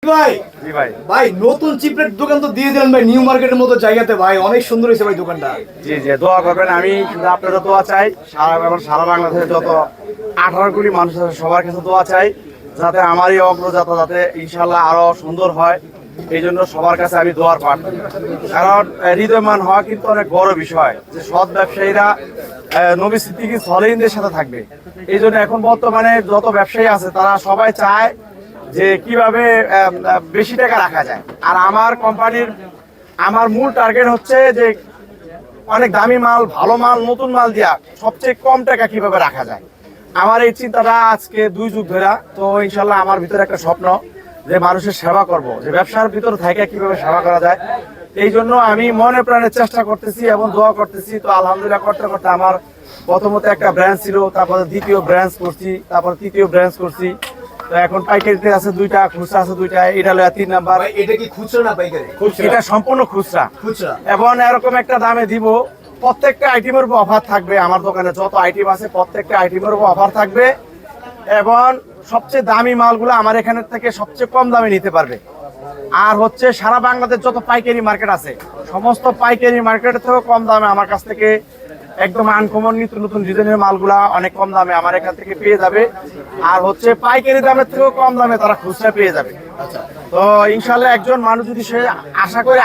ভাই জি ভাই ভাই নতুন চিপরেট দোকান তো দিয়ে দিলেন ভাই, নিউ মার্কেটের মতো জায়গাতে ভাই, অনেক সুন্দর হয়েছে ভাই দোকানটা। জি জি দোয়া করবেন। আমি শুধু আপনাদের দোয়া চাই, সারা বাংলাদেশে যত 18 কোটি মানুষ আছে সবার কাছে দোয়া চাই, যাতে আমার এই অগ্রযাত্রা যাতে ইনশাল্লাহ আরো সুন্দর হয়। এই জন্য সবার কাছে আমি দোয়ার প্রার্থী। কারণ হৃদয়মান হওয়া কিন্তু অনেক বড় বিষয়, যে সৎ ব্যবসায়ীরা নবী সিদ্দিকী সলিহিনদের সাথে থাকবে। এই জন্য এখন বর্তমানে যত ব্যবসায়ী আছে তারা সবাই চায় যে কিভাবে বেশি টাকা রাখা যায়। আর আমার কোম্পানির আমার মূল টার্গেট হচ্ছে যে অনেক দামি মাল, ভালো মাল, নতুন মাল দিয়া সবচেয়ে কম টাকা কিভাবে রাখা যায়। আমার এই চিন্তাটা আজকে 2 যুগ ধরে। তো ইনশাল্লাহ আমার ভিতরে একটা স্বপ্ন যে মানুষের সেবা করব, যে ব্যবসার ভিতরে থেকে কিভাবে সেবা করা যায়। এই জন্য আমি মনে প্রাণে চেষ্টা করতেছি এবং দোয়া করতেছি। তো আলহামদুলিল্লাহ করতে করতে আমার প্রথমত একটা ব্রাঞ্চ ছিল, তারপরে দ্বিতীয় ব্রাঞ্চ করছি, তারপর তৃতীয় ব্রাঞ্চ করছি। তো এখন পাইকারিতে আছে 2টা, খুচরা আছে 2টা, এটা হলো 3 নাম্বার। ভাই এটা কি খুচরা না পাইকারি? এটা সম্পূর্ণ খুচরা। খুচরা। এবং এরকম একটা দামে দিব, প্রত্যেকটা আইটেমের উপর অফার থাকবে। আমার দোকানে যত আইটেম আছে প্রত্যেকটা আইটেমের উপর অফার থাকবে। এবং সবচেয়ে দামি মালগুলো আমার এখানে থেকে সবচেয়ে কম দামে নিতে পারবে। আর হচ্ছে সারা বাংলাদেশ যত পাইকারি মার্কেট আছে সমস্ত পাইকারি মার্কেটের থেকেও কম দামে আমার কাছ থেকে একদম আনকমন নিত্য নতুন ডিজাইনের মালগুলা অনেক কম দামে আমার এখান থেকে পেয়ে যাবে। আর হচ্ছে পাইকারি দামের থেকেও কম দামে তারা খুচরা পেয়ে যাবে। তো ইনশাল্লাহ একজন মানুষ যদি সে আশা করে